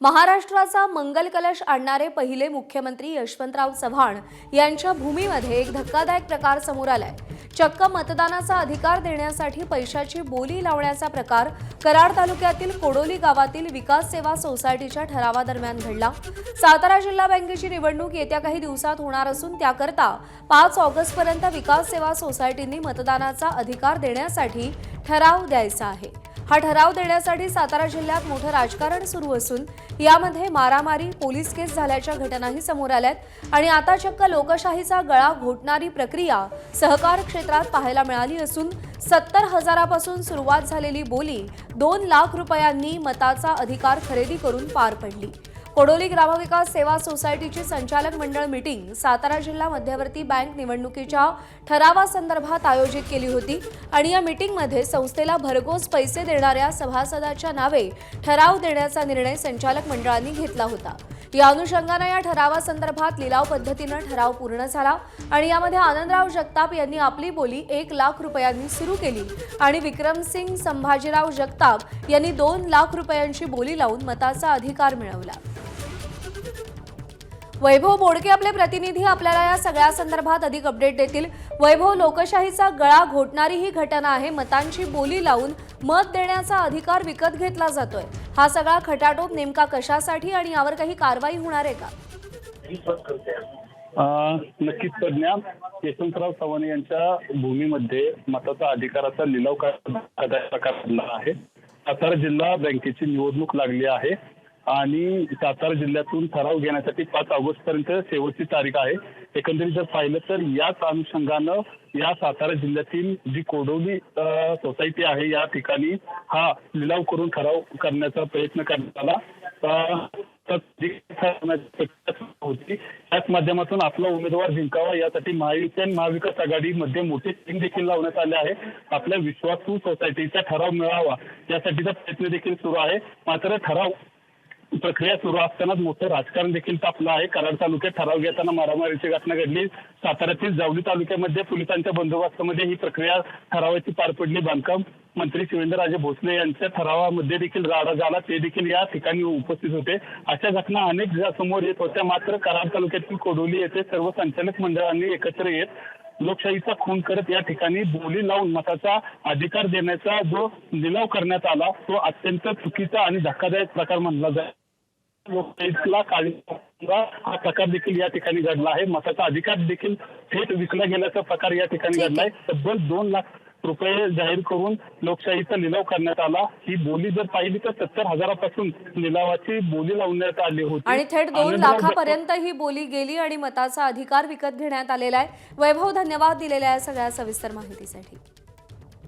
महाराष्ट्राचा मंगल कलश आणणारे पहिले मुख्यमंत्री यशवंतराव चव्हाण यांच्या भूमीमध्ये एक धक्कादायक प्रकार समोर आलाय। चक्क मतदानाचा अधिकार देण्यासाठी पैशाची बोली लावण्याचा प्रकार कराड तालुक्यातील कोडोली गावातील विकास सेवा सोसायटीच्या ठरावादरम्यान घडला। सातारा जिल्हा बँकेची निवडणूक येत्या काही दिवसात होणार असून त्याकरता 5 ऑगस्टपर्यंत विकास सेवा सोसायटींनी मतदानाचा अधिकार देण्यासाठी ठराव द्यायचा आहे। हा ठराव देण्यासाठी सातारा जिल्ह्यात मोठं राजकारण सुरू असून यामध्ये मारामारी, पोलीस केस झाल्याच्या घटनाही समोर आल्यात आणि आता चक्क लोकशाहीचा गळा घोटणारी प्रक्रिया सहकार क्षेत्रात पाहायला मिळाली असून 70,000पासून सुरुवात झालेली बोली 2 लाख रुपयांनी मताचा अधिकार खरेदी करून पार पडली। कोडोली ग्रामविकास सेवा सोसायटीची संचालक मंडळ मीटिंग सातारा जिल्हा मध्यवर्ती बँक निवडणुकीच्या ठरावासंदर्भात आयोजित केली होती आणि या मीटिंगमध्ये संस्थेला भरघोस पैसे देणाऱ्या सभासदाच्या नावे ठराव देण्याचा निर्णय संचालक मंडळाने घेतला होता। या अनुषंगाने या ठरावासंदर्भात लिलाव पद्धतीने ठराव पूर्ण झाला आणि यामध्ये आनंदराव जगताप यांनी आपली बोली 1 लाख रुपयांनी सुरू केली आणि विक्रमसिंग संभाजीराव जगताप यांनी 2 लाख रुपयांची बोली लावून मताचा अधिकार मिळवला। वैभव बोडके आपले प्रतिनिधी आपल्याला या सगळ्या संदर्भात अधिक अपडेट देतील। वैभव, लोकशाहीचा गळा घोटणारी ही घटना आहे। मतांची बोली लावून मत देण्याचा अधिकार विकत घेतला जातोय। हा सगळा खटाटोप नेमका कशासाठी आणि यावर काही कारवाई होणार आहे का? नक्कीच प्रज्ञा, यशवंतराव चव्हाण यांच्या भूमीमध्ये मताचा अधिकाराचा लिलाव प्रकार घडला आहे। सातारा जिल्हा बँकेची निवडणूक लागली आहे आणि सातारा जिल्ह्यातून ठराव घेण्यासाठी 5 ऑगस्टपर्यंत शेवटची तारीख आहे। एकंदरीत जर पाहिलं तर याच अनुषंगानं या सातारा जिल्ह्यातील जी कोडोली सोसायटी आहे या ठिकाणी हा लिलाव करून ठराव करण्याचा प्रयत्न करण्यात आला। होती त्याच माध्यमातून आपला उमेदवार जिंकावा यासाठी महायुती आणि महाविकास आघाडीमध्ये मोठे टीम देखील लावण्यात आले आहे। आपल्या विश्वासू सोसायटीचा ठराव मिळावा यासाठीचा प्रयत्न देखील सुरू आहे। मात्र ठराव प्रक्रिया सुरू असतानाच मोठं राजकारण देखील तापलं आहे। कराड तालुक्यात ठराव घेताना मारामारीची घटना घडली। साताऱ्यातील जावली तालुक्यामध्ये पोलिसांच्या बंदोबस्तामध्ये ही प्रक्रिया ठरावाची पार पडली। बांधकाम मंत्री शिवेंद्रराजे भोसले यांच्या ठरावामध्ये देखील राडा झाला, ते देखील या ठिकाणी उपस्थित होते। अशा घटना अनेक समोर येत होत्या। मात्र कराड तालुक्यातील कोडोली येथे सर्व संचालक मंडळांनी एकत्र येत लोकशाहीचा खून करत या ठिकाणी बोली लावून मताचा अधिकार देण्याचा जो लिलाव करण्यात आला तो अत्यंत चुकीचा आणि धक्कादायक प्रकार मानला जातो। लोकशाहीला हा प्रकार देखील या ठिकाणी घडला आहे। मताचा अधिकार देखील थेट विकला गेल्याचा प्रकार या ठिकाणी घडलाय। तब्बल 2 लाख रुपये जाहीर करून लोकशाहीचा लिलाव करण्यात आला। ही बोली जर पाहिली तर 70,000पासून लिलावाची बोली लावण्यात आली होती आणि थेट 2 लाखापर्यंत ही बोली गेली आणि मताचा अधिकार विकत घेण्यात आलेला आहे। वैभव, धन्यवाद दिलेल्या सगळ्या सविस्तर माहितीसाठी।